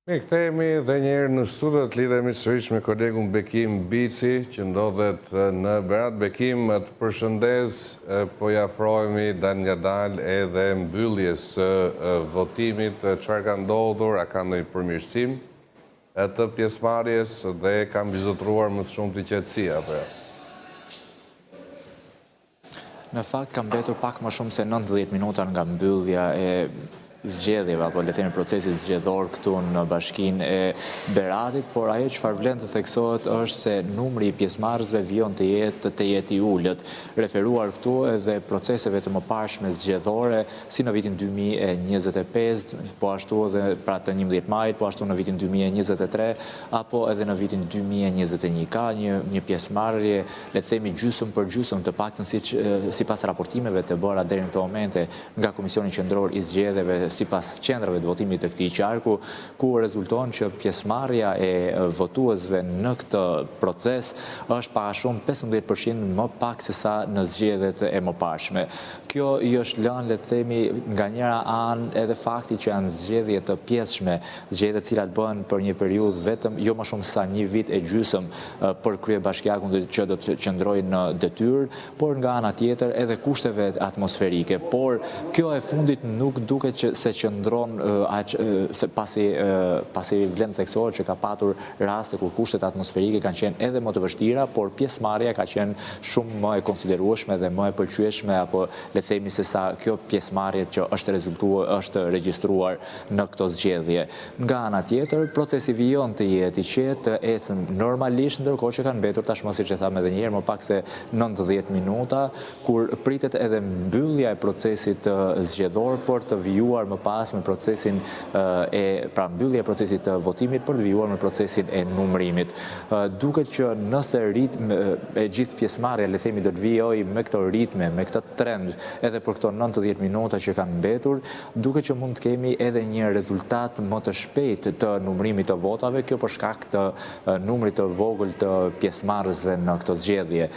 Kthehemi dhe njerë në studio të lidhemi sërish me kolegun Bekim Bici, që ndodhet në Berat. Bekim, të përshëndes, po jafrohemi dal nga dal edhe mbylljes votimit. Çfarë ka ndodhur, a ka ndonjë përmirësim të pjesëmarrjes dhe kam vizotruar më shumë të qetësia, apo? Në fakt kam mbetur pak më shumë se 90 minuta nga mbyllja e zgjedhjeve apo le të themi procesit zgjedhor këtu në bashkinë e Beratit, por ajo çfarë vlen të theksohet është se numri i pjesëmarrësve vijon të jetë i ulët, referuar këtu edhe proceseve të mëparshme zgjedhore si në vitin 2025, po ashtu edhe pra të 11 majit, po ashtu në vitin 2023 apo edhe në vitin 2021. Ka një pjesëmarrje, le të themi gjysmë për gjysmë, të paktën sipas raportimeve të bëra deri në këtë momente nga Komisioni Qendror i Zgjedhjeve sipas qendrave të votimit të këtij qarku, ku rezulton që pjesëmarrja e votuesve në këtë proces është pa shumë 15% më pak se sa në zgjedhjet e mëparshme. Kjo i është lënë, le të themi, nga njëra anë edhe fakti që janë zgjedhje të pjesshme, zgjedhje të cilat bëhen për një periudhë vetëm jo më shumë sa një vit e gjysmë për kryebashkiakun që do të qëndrojë në detyrë, por nga ana tjetër edhe kushteve atmosferike. Por kjo e fundit nuk duket që se qëndron pasi vlen theksohet që ka patur raste kur kushtet atmosferike kanë qenë edhe më të vështira, por pjesëmarrja ka qenë shumë më e konsiderueshme dhe më e pëlqyeshme, apo le të themi se sa kjo pjesëmarrje që është regjistruar në këto zgjedhje. Nga ana tjetër, procesi vijon të jetë i qetë, të ecën normalisht, ndërkohë që kanë mbetur tashmë, siç e tham edhe një herë, më pak se 90 minuta, kur pritet edhe mbyllja e procesit zgjedhor për të vijuar më pas me procesin mbyllja e procesit të votimit për të vijuar me procesin e numërimit. Duket që nëse e gjithë pjesëmarrja, le të themi, do të vijojë me këto ritme, me këtë trend, edhe për këto 90 minuta që kanë mbetur, duket që mund të kemi edhe një rezultat më të shpejtë të numërimit të votave, kjo për shkak të numrit të vogël të pjesëmarrësve në këto zgjedhje.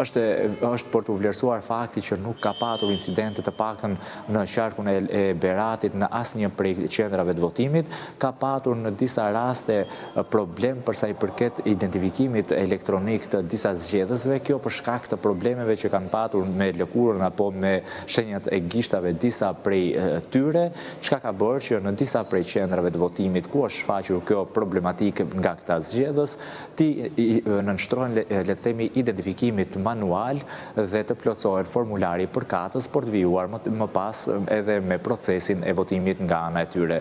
Është për të vlerësuar fakti që nuk ka patur incidente të paktën në qarkun e Beratit në asnjë prej qendrave të votimit, ka patur në disa raste problem për sa i përket identifikimit elektronik të disa zgjedhësve, kjo për shkak të problemeve që kanë patur me lëkurën apo me shenjat e gishtave disa prej tyre, çka ka bërë që në disa prej qendrave të votimit ku është shfaqur kjo problematikë nga këta zgjedhës, nënshtrohen, le të themi, identifikimit manual dhe të plotësohet formulari përkatës për të vijuar më pas edhe me procesin e votimit nga ana e tyre.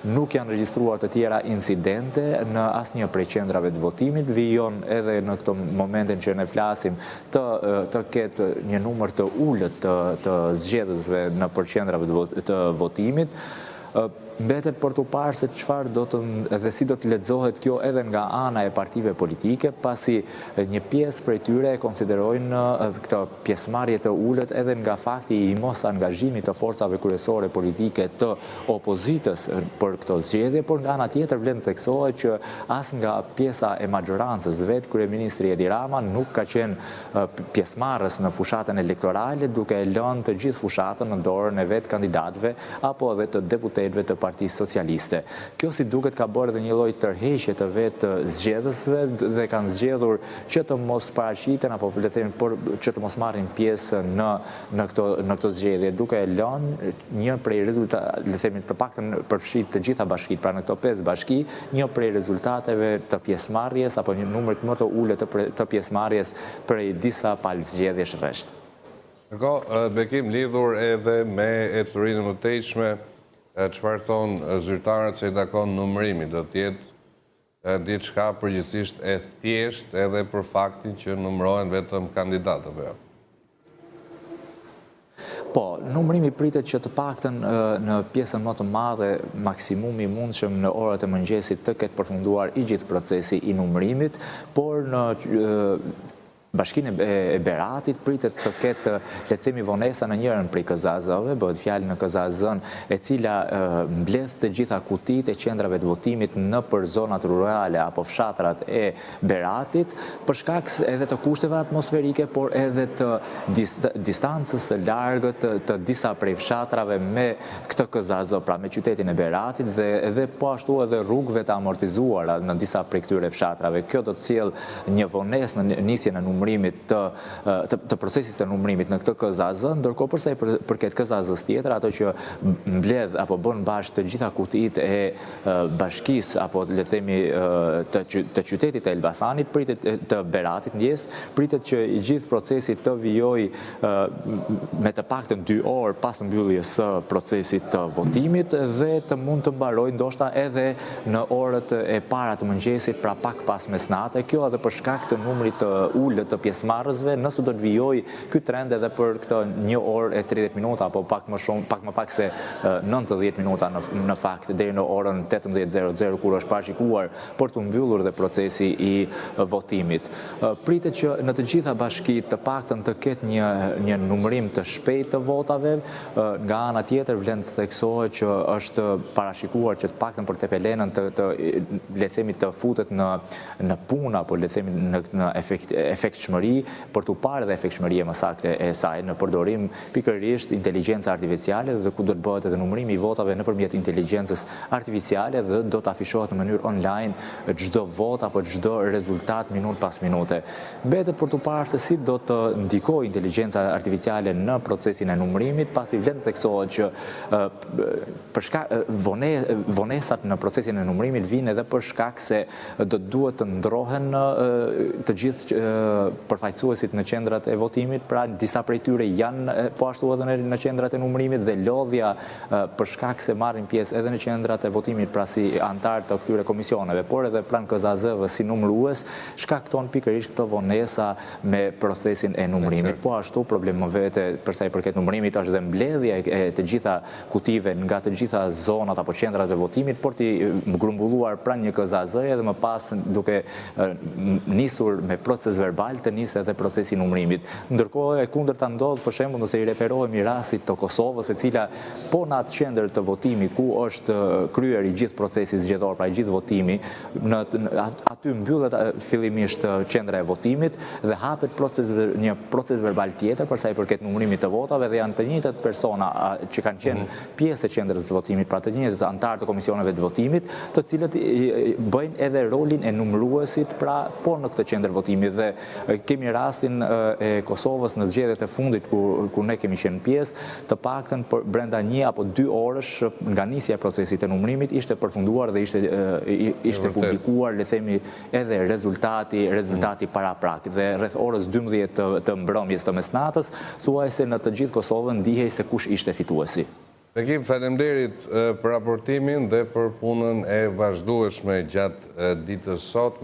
Nuk janë regjistruar të tjera incidente në asnjë prej qendrave të votimit, vijon edhe në këto momentin që ne flasim të ketë një numër të ulët të zgjedhësve në për qendrave të votimit. Mbetet për të parë se çfarë dhe si do të lexohet kjo edhe nga ana e partive politike, pasi një pjesë prej tyre e konsiderojnë këtë pjesëmarrje të ulët edhe nga fakti i mos angazhimit të forcave kryesore politike të opozitës për këto zgjedhje, por nga ana tjetër vlen të theksohet që as nga pjesa e majorancës vetë kryeministri Edi Rama nuk ka qenë pjesëmarrës në fushatën elektorale, duke lënë të gjithë fushatën në dorën e vetë kandidatëve apo edhe të deputetëve të Partisë Socialiste. Kjo si duket ka bërë edhe një lloj tërheqje të vetë zgjedhësve dhe kanë zgjedhur që të mos paraqiten apo le të themi që të mos marrin pjesë në këto zgjedhje, duke e lënë një prej rezultateve, le të themi, të paktën përfshit të gjitha bashkitë, pra në këto 5 bashki, një prej rezultateve të pjesëmarrjes apo një numër më të ulët të pjesëmarrjes prej disa palë zgjedhjesh rresht. Bekim, lidhur edhe me ecurinë e mëtejshme, çfarë thonë zyrtarët se i takon numërimi, do të jetë diçka përgjithsisht e thjeshtë edhe për faktin që numërohen vetëm kandidatëve. Po, numërimi pritet që të paktën në pjesën më të madhe, maksimumi mundshëm në orët e mëngjesit të ketë përfunduar i gjithë procesi i numërimit, por Bashkinë e Beratit pritet të ketë, le të themi, vonesa në njërin prej KZAZ-ëve, bëhet fjalë në KZAZ-ën e cila mbledh të gjitha kutitë e qendrave të votimit nëpër zonat rurale apo fshatrat e Beratit, për shkak edhe të kushteve atmosferike, por edhe të distancës së largët të disa prej fshatrave me këtë KZAZ, pra me qytetin e Beratit dhe edhe po ashtu edhe rrugëve të amortizuara në disa prej këtyre fshatrave. Kjo do të sjellë një vonesë në nisjen e numërimit të procesit të numërimit në këtë KZAZ, ndërkohë përsa i përket KZAZ-s tjetër, ato që mbledh apo bën bashkë të gjitha kutitë e bashkisë apo le të themi të qytetit të Elbasanit, pritet të Beratit ndjes, pritet që i gjithë procesi të vijojë me të paktën 2 orë pas mbylljes së procesit të votimit dhe të mund të mbarojë ndoshta edhe në orët e para të mëngjesit, pra pak pas mesnate. Kjo edhe për shkak të numrit të ulët të pjesëmarrësve, nëse do të vijojë ky trend edhe për këtë 1 orë e 30 minuta apo pak më pak se 90 minuta në fakt deri në orën 18:00 kur është parashikuar për të mbyllur dhe procesi i votimit. Pritet që në të gjitha bashkitë të paktën të ketë një numërim të shpejtë të votave. Nga ana tjetër vlen të theksohet që është parashikuar që të paktën për Tepelenën le themi të futet në punë apo le themi në efektshmëri, për të parë dhe efektshmëria më saktë e saj në përdorim pikërisht inteligjenca artificiale, dhe ku do të bëhet edhe numërimi i votave nëpërmjet inteligjencës artificiale dhe do të afishohet në mënyrë online çdo vot apo çdo rezultat minut pas minute. Mbetet për të parë se si do të ndikojë inteligjenca artificiale në procesin e numërimit, pasi vlen të theksohet që për shkak vonesat në procesin e numërimit vijnë edhe për shkak se do duhet të ndrohen të gjithë përfaqësuesit në qendrat e votimit, pra disa prej tyre janë po ashtu edhe në qendrat e numërimit dhe lodhja për shkak se marrin pjesë edhe në qendrat e votimit, pra si antar të këtyre komisioneve, por edhe pranë KZAZ-ve si numërues, shkakton pikërisht këto vonesa me procesin e numërimit. Po ashtu problem më vete përsa i përket numërimit është dhe mbledhja e të gjitha kutive nga të gjitha zonat apo qendrat e votimit, por të grumbulluar pranë një KZAZ edhe më pas duke nisur me proces verbal të nisë edhe procesi i numërimit. Ndërkohë e kundërta ndodh për shembull nëse i referohemi rastit të Kosovës, e cila po në atë qendër të votimi ku është kryer i gjithë procesi zgjedhor, pra i gjithë votimi, aty mbyllet fillimisht qendra e votimit dhe hapet një proces verbal tjetër përsa i përket numërimit të votave dhe janë të njëjtat persona që kanë qenë pjesë e qendrës së votimit, pra të njëjtat antarë të komisioneve të votimit, të cilët bëjnë edhe rolin e numëruesit, pra po në këtë qendër votimi. Dhe kemi rastin e Kosovës në zgjedhjet e fundit ku ne kemi qenë pjesë, të paktën brenda 1 apo 2 orësh nga nisja e procesit të numërimit ishte përfunduar dhe ishte publikuar, le themi, edhe rezultati paraprak. Dhe rreth orës 12 të mbrëmjes të mesnatës, thuajse në të gjithë Kosovën ndihej se kush ishte fituesi. Bekim, faleminderit për raportimin dhe për punën e vazhdueshme gjatë ditës sot.